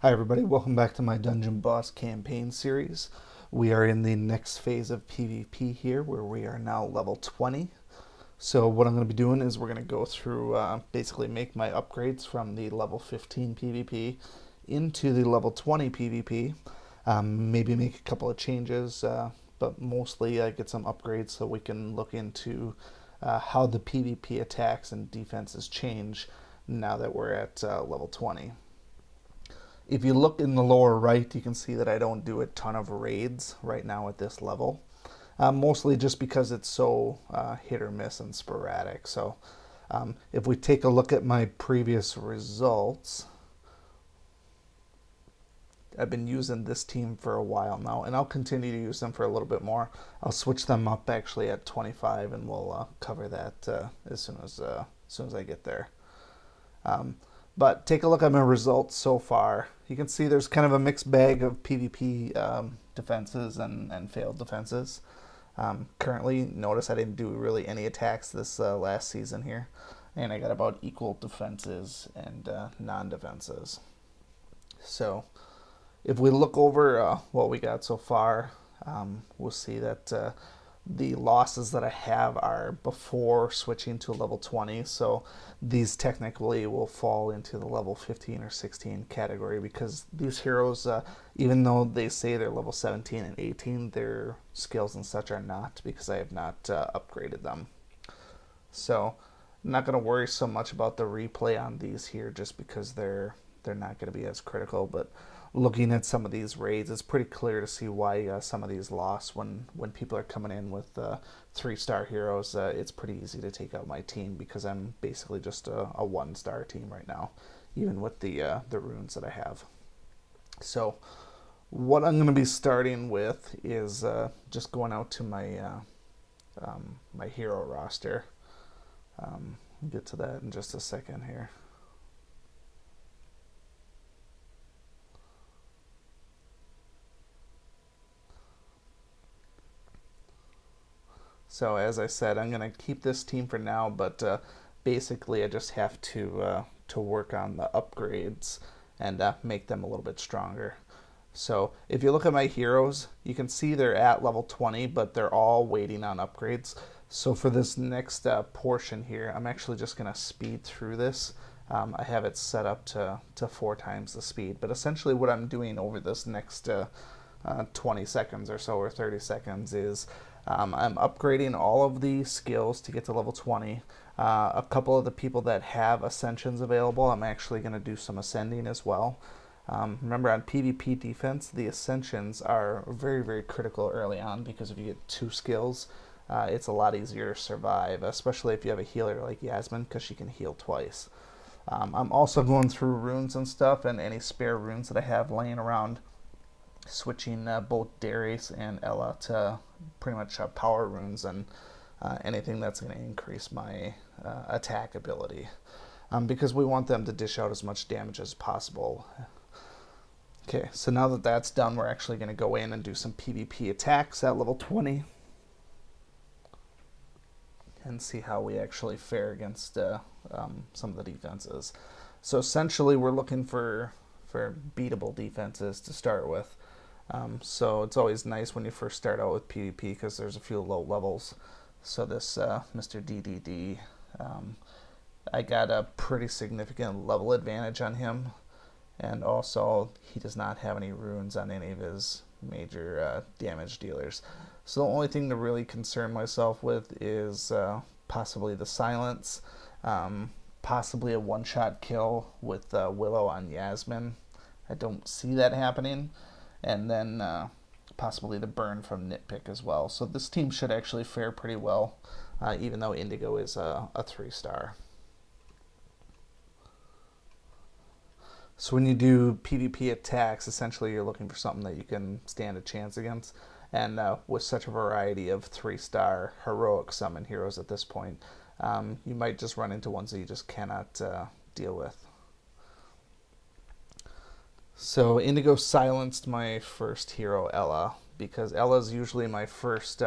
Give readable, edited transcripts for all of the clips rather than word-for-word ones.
Hi everybody, welcome back to my Dungeon Boss campaign series. We are in the next phase of PvP here, where we are now level 20. So what I'm going to be doing is we're going to go through, basically make my upgrades from the level 15 PvP into the level 20 PvP. Maybe make a couple of changes, but mostly get some upgrades so we can look into how the PvP attacks and defenses change now that we're at level 20. If you look in the lower right, you can see that I don't do a ton of raids right now at this level. Mostly just because it's so hit or miss and sporadic. So if we take a look at my previous results, I've been using this team for a while now, and I'll continue to use them for a little bit more. I'll switch them up actually at 25, and we'll cover that as soon as I get there. But take a look at my results so far. You can see there's kind of a mixed bag of PvP defenses and failed defenses. Currently, notice I didn't do really any attacks this last season here. And I got about equal defenses and non-defenses. So if we look over what we got so far, we'll see that the losses that I have are before switching to level 20, so these technically will fall into the level 15 or 16 category, because these heroes, even though they say they're level 17 and 18, their skills and such are not, because I have not upgraded them. So I'm not going to worry so much about the replay on these here, just because they're not going to be as critical. But looking at some of these raids, it's pretty clear to see why some of these lost when people are coming in with 3-star heroes. It's pretty easy to take out my team, because I'm basically just a 1-star team right now, even with the runes that I have. So what I'm going to be starting with is just going out to my my hero roster. I'll get to that in just a second here. So as I said, I'm going to keep this team for now, but basically I just have to work on the upgrades and make them a little bit stronger. So if you look at my heroes, you can see they're at level 20, but they're all waiting on upgrades. So for this next portion here, I'm actually just going to speed through this. I have it set up to 4 times the speed, but essentially what I'm doing over this next 20 seconds or so, or 30 seconds, is I'm upgrading all of the skills to get to level 20. A couple of the people that have ascensions available, I'm actually going to do some ascending as well. Remember, on PvP defense, the ascensions are very, very critical early on, because if you get 2 skills, it's a lot easier to survive, especially if you have a healer like Yasmin, because she can heal twice. I'm also going through runes and stuff, and any spare runes that I have laying around, switching both Darius and Ella to pretty much power runes and anything that's going to increase my attack ability, because we want them to dish out as much damage as possible. Okay, so now that that's done, we're actually going to go in and do some PvP attacks at level 20 and see how we actually fare against some of the defenses. So essentially we're looking for beatable defenses to start with. So it's always nice when you first start out with PvP, because there's a few low levels. So this Mr. DDD, I got a pretty significant level advantage on him, and also he does not have any runes on any of his major damage dealers. So the only thing to really concern myself with is possibly the silence, possibly a one-shot kill with Willow on Yasmin. I don't see that happening. And then possibly the burn from Nitpick as well. So this team should actually fare pretty well, even though Indigo is a 3-star. So when you do PvP attacks, essentially you're looking for something that you can stand a chance against. And with such a variety of 3-star heroic summon heroes at this point, you might just run into ones that you just cannot deal with. So Indigo silenced my first hero, Ella, because Ella's usually my first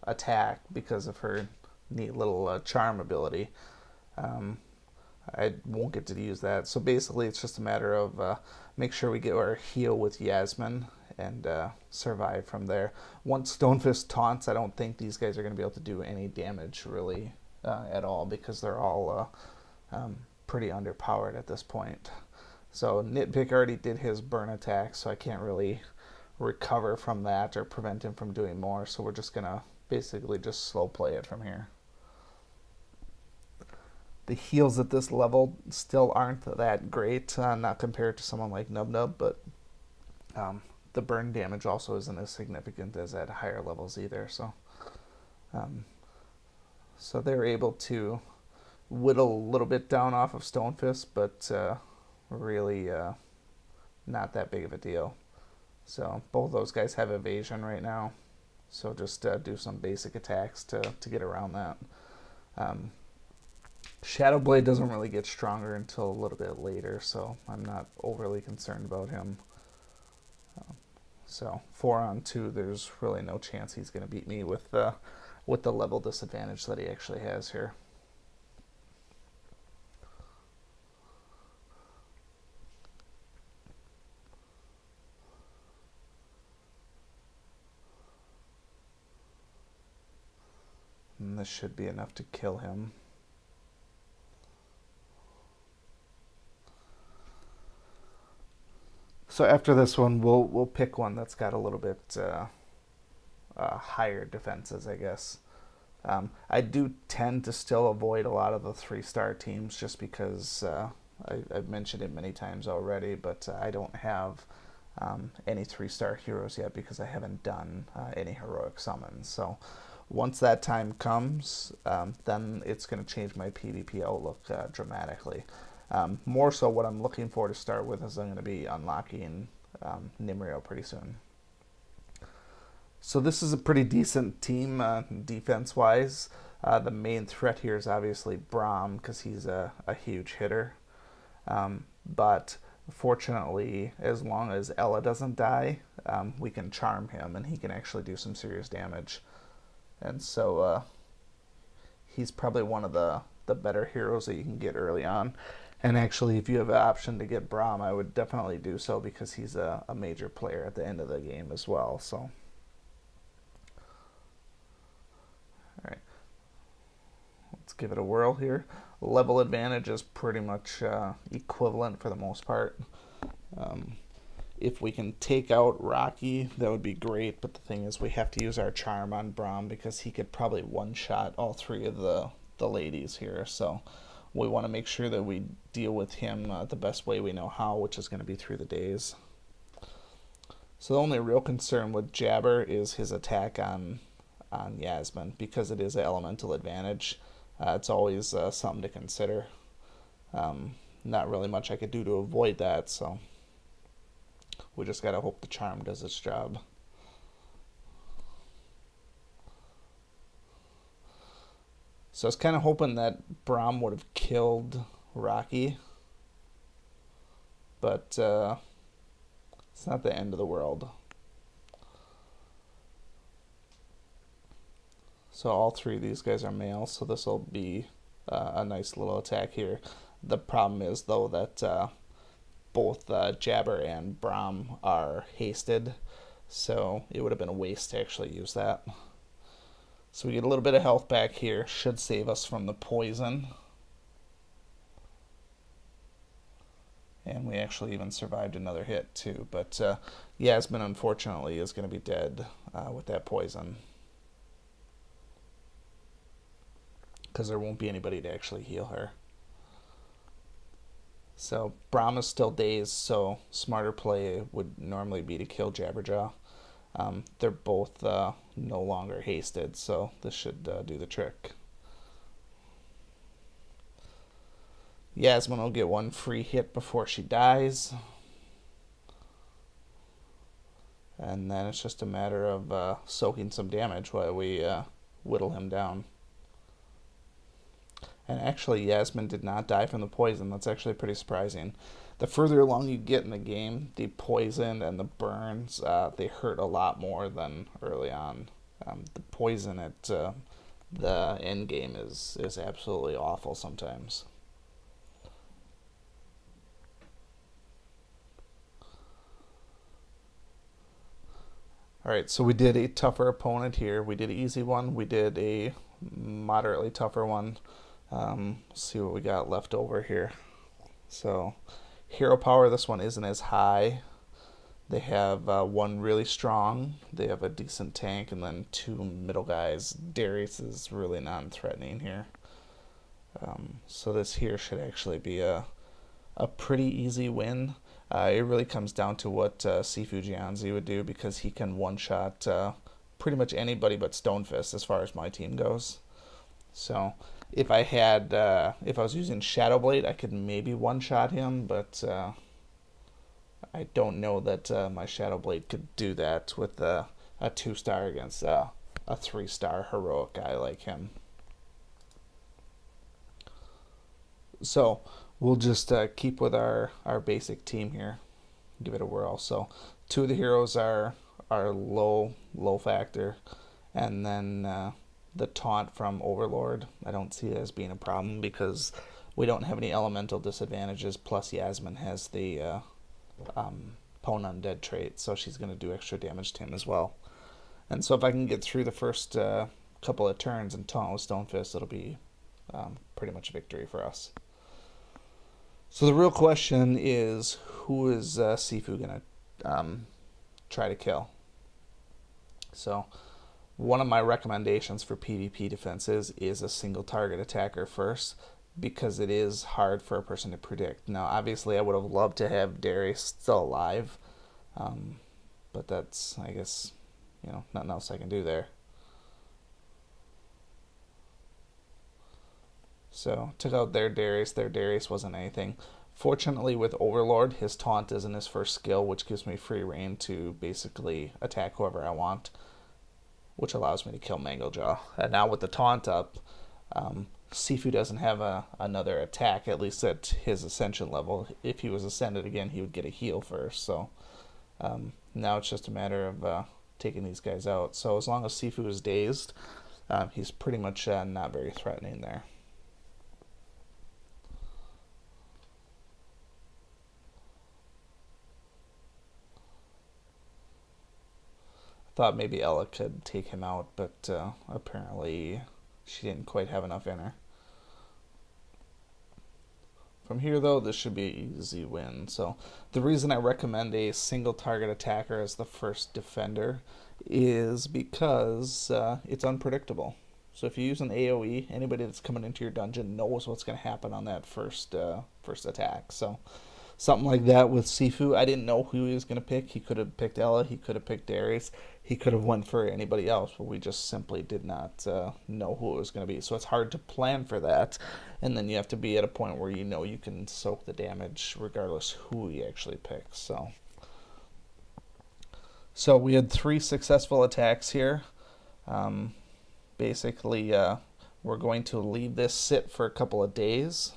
attack because of her neat little charm ability. I won't get to use that. So basically, it's just a matter of make sure we get our heal with Yasmin and survive from there. Once Stonefist taunts, I don't think these guys are going to be able to do any damage really at all because they're all pretty underpowered at this point. So Nitpick already did his burn attack, so I can't really recover from that or prevent him from doing more. So we're just going to basically just slow play it from here. The heals at this level still aren't that great, not compared to someone like Nub Nub, but the burn damage also isn't as significant as at higher levels either. So they're able to whittle a little bit down off of Stonefist, but really not that big of a deal. So both those guys have evasion right now, so just do some basic attacks to get around that. Shadowblade doesn't really get stronger until a little bit later, so I'm not overly concerned about him. So 4-on-2, there's really no chance he's going to beat me with the level disadvantage that he actually has here. And this should be enough to kill him. So after this one, we'll pick one that's got a little bit higher defenses, I guess. I do tend to still avoid a lot of the 3-star teams just because I've mentioned it many times already, but I don't have any 3-star heroes yet because I haven't done any heroic summons. So once that time comes, then it's going to change my PvP outlook dramatically. More so what I'm looking for to start with is I'm going to be unlocking Nimrio pretty soon. So this is a pretty decent team defense-wise. The main threat here is obviously Braum because he's a huge hitter. But fortunately, as long as Ella doesn't die, we can charm him and he can actually do some serious damage. And so he's probably one of the better heroes that you can get early on. And actually, if you have an option to get Braum, I would definitely do so because he's a major player at the end of the game as well. So, all right, let's give it a whirl here. Level advantage is pretty much equivalent for the most part. If we can take out Rocky, that would be great. But the thing is, we have to use our charm on Braum because he could probably one-shot all 3 of the ladies here. So we want to make sure that we deal with him the best way we know how, which is going to be through the days. So the only real concern with Jabber is his attack on Yasmin because it is an elemental advantage. It's always something to consider. Not really much I could do to avoid that, so we just gotta hope the charm does its job. So I was kind of hoping that Braum would have killed Rocky, but it's not the end of the world. So all 3 of these guys are male, so this will be a nice little attack here. The problem is, though, that both Jabber and Braum are hasted, so it would have been a waste to actually use that. So we get a little bit of health back here. Should save us from the poison. And we actually even survived another hit too. But Yasmin, unfortunately, is going to be dead with that poison. Because there won't be anybody to actually heal her. So Braum is still dazed, so smarter play would normally be to kill Jabberjaw. They're both no longer hasted, so this should do the trick. Yasmin will get 1 free hit before she dies. And then it's just a matter of soaking some damage while we whittle him down. And actually, Yasmin did not die from the poison. That's actually pretty surprising. The further along you get in the game, the poison and the burns, they hurt a lot more than early on. The poison at the end game is absolutely awful sometimes. Alright, so we did a tougher opponent here. We did an easy one. We did a moderately tougher one. See what we got left over here. So, hero power, this one isn't as high. They have one really strong. They have a decent tank, and then two middle guys. Darius is really non-threatening here. So this here should actually be a pretty easy win. It really comes down to what Sifu Jianzi would do, because he can one-shot pretty much anybody but Stonefist as far as my team goes. So if I was using Shadow Blade, I could maybe one-shot him, but I don't know that my Shadow Blade could do that with a 2-star against a 3-star heroic guy like him. So we'll just keep with our basic team here. Give it a whirl. So two of the heroes are low factor, and then the taunt from Overlord, I don't see it as being a problem because we don't have any elemental disadvantages, plus Yasmin has the Pwn Undead trait, so she's going to do extra damage to him as well. And so if I can get through the first couple of turns and taunt with Stonefist, it'll be pretty much victory for us. So the real question is, who is Sifu going to try to kill? So one of my recommendations for PvP defenses is a single target attacker first, because it is hard for a person to predict. Now, obviously, I would have loved to have Darius still alive, but that's, I guess, nothing else I can do there. So, took out their Darius. Their Darius wasn't anything. Fortunately, with Overlord, his taunt isn't his first skill, which gives me free reign to basically attack whoever I want, which allows me to kill Manglejaw. And now with the taunt up, Sifu doesn't have another attack, at least at his ascension level. If he was ascended again, he would get a heal first. So now it's just a matter of taking these guys out. So as long as Sifu is dazed, he's pretty much not very threatening there. Thought maybe Ella could take him out, but apparently she didn't quite have enough in her. From here, though, this should be an easy win. So the reason I recommend a single target attacker as the first defender is because it's unpredictable. So if you use an AoE, anybody that's coming into your dungeon knows what's going to happen on that first attack. So something like that with Sifu, I didn't know who he was going to pick. He could have picked Ella, he could have picked Darius, he could have went for anybody else, but we just simply did not know who it was going to be. So it's hard to plan for that, and then you have to be at a point where you know you can soak the damage regardless who he actually picks. So we had 3 successful attacks here. Basically, we're going to leave this sit for a couple of days,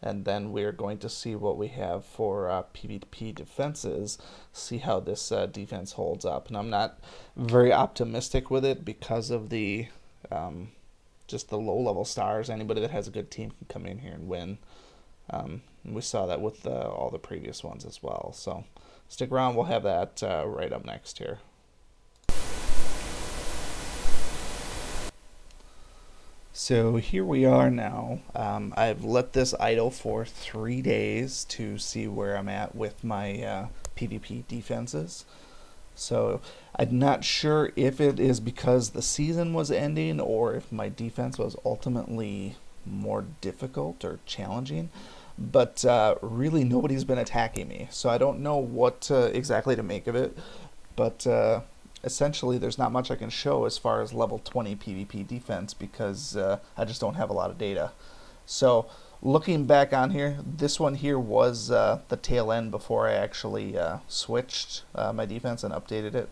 and then we're going to see what we have for PvP defenses, see how this defense holds up. And I'm not very optimistic with it because of the just the low-level stars. Anybody that has a good team can come in here and win. We saw that with all the previous ones as well. So stick around, we'll have that right up next here. So here we are now. I've let this idle for 3 days to see where I'm at with my PvP defenses. So I'm not sure if it is because the season was ending or if my defense was ultimately more difficult or challenging. But really nobody's been attacking me. So I don't know what exactly to make of it. But essentially there's not much I can show as far as level 20 PvP defense because I just don't have a lot of data. So looking back on here, this one here was the tail end before I actually switched my defense and updated it.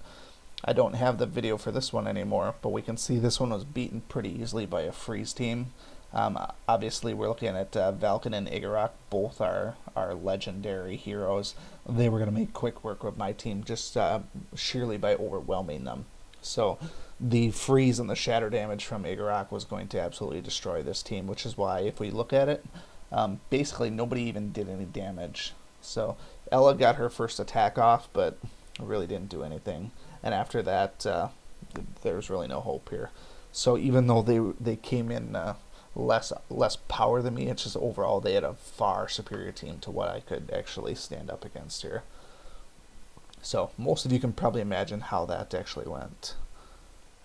I don't have the video for this one anymore, but we can see this one was beaten pretty easily by a freeze team. Obviously we're looking at Valken and Igorok, both are legendary heroes. They were going to make quick work with my team just sheerly by overwhelming them. So the freeze and the shatter damage from Igorok was going to absolutely destroy this team, which is why if we look at it, basically nobody even did any damage. So Ella got her first attack off, but really didn't do anything. and after that, there's really no hope here. So even though they came in less power than me, it's just overall they had a far superior team to what I could actually stand up against here. So most of you can probably imagine how that actually went.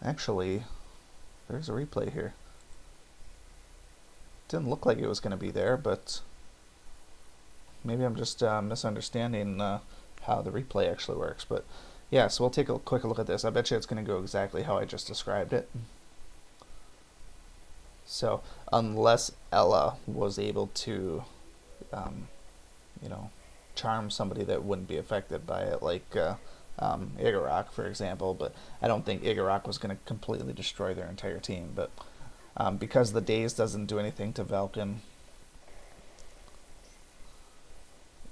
Actually, there's a replay here. Didn't look like it was going to be there, but maybe I'm just misunderstanding how the replay actually works. But yeah, so we'll take a quick look at this. I bet you it's going to go exactly how I just described it. So unless Ella was able to, you know, charm somebody that wouldn't be affected by it, like Igorok, for example, but I don't think Igorok was going to completely destroy their entire team. But because the Daze doesn't do anything to Velkin,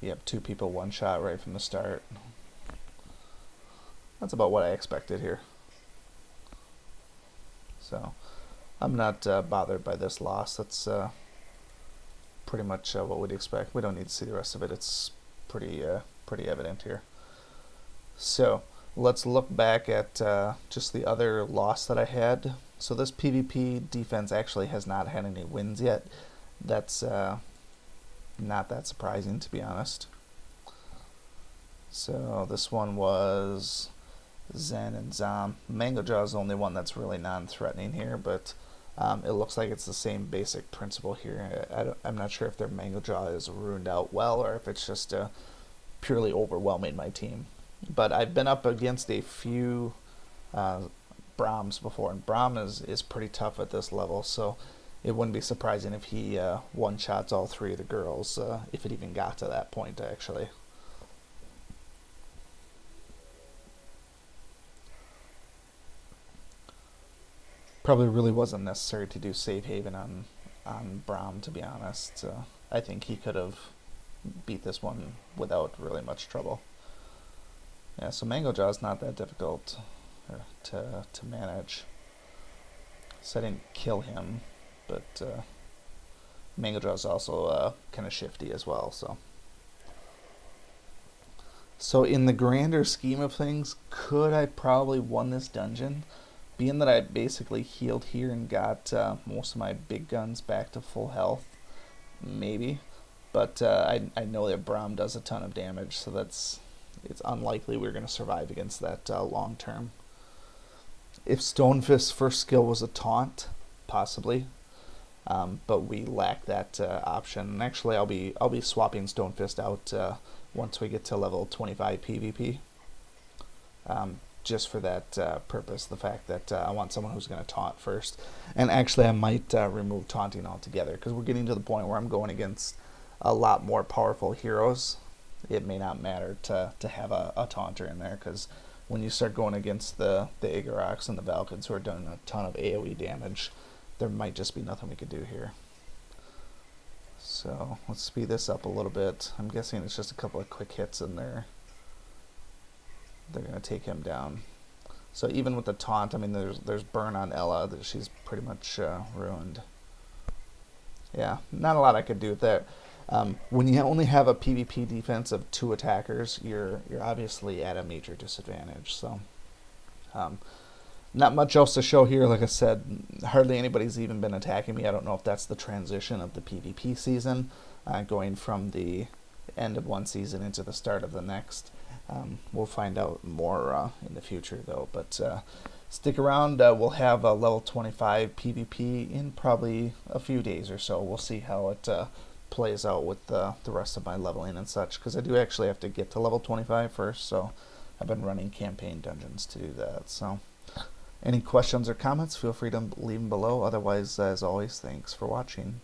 you have 2 people one-shot right from the start. That's about what I expected here. So I'm not bothered by this loss. That's pretty much what we'd expect. We don't need to see the rest of it. It's pretty evident here. So let's look back at just the other loss that I had. So this PvP defense actually has not had any wins yet. That's not that surprising, to be honest. So this one was Zen and Zom. Mango Jaw is the only one that's really non-threatening here, but it looks like it's the same basic principle here. I'm not sure if their Mango Jaw is ruined out well or if it's just purely overwhelming my team. But I've been up against a few Brahms before, and Brahm is pretty tough at this level, so it wouldn't be surprising if he one-shots all 3 of the girls, if it even got to that point, actually. Probably really wasn't necessary to do Save Haven on Brahm, to be honest. I think he could have beat this one without really much trouble. Yeah, so Mango Jaw is not that difficult to manage. So I didn't kill him, but Mango Jaw is also kind of shifty as well. So in the grander scheme of things, could I probably won this dungeon? Being that I basically healed here and got most of my big guns back to full health, maybe. But I know that Brahm does a ton of damage, so it's unlikely we're going to survive against that long term. If Stonefist's first skill was a taunt, possibly, but we lack that option. And actually, I'll be swapping Stonefist out once we get to level 25 PvP. Just for that purpose, the fact that I want someone who's going to taunt first. And actually I might remove taunting altogether, because we're getting to the point where I'm going against a lot more powerful heroes. It may not matter to have a taunter in there, because when you start going against the Igoroks and the Valkyns who are doing a ton of AoE damage, there might just be nothing we could do here. So let's speed this up a little bit. I'm guessing it's just a couple of quick hits in there. They're going to take him down. So even with the taunt, I mean, there's burn on Ella. She's pretty much ruined. Yeah, not a lot I could do with that. When you only have a PvP defense of 2 attackers, you're obviously at a major disadvantage. So not much else to show here. Like I said, hardly anybody's even been attacking me. I don't know if that's the transition of the PvP season, going from the end of one season into the start of the next. We'll find out more in the future, though. But stick around. We'll have a level 25 PvP in probably a few days or so. We'll see how it plays out with the rest of my leveling and such, because I do actually have to get to level 25 first. So I've been running campaign dungeons to do that. So any questions or comments, feel free to leave them below. Otherwise, as always, thanks for watching.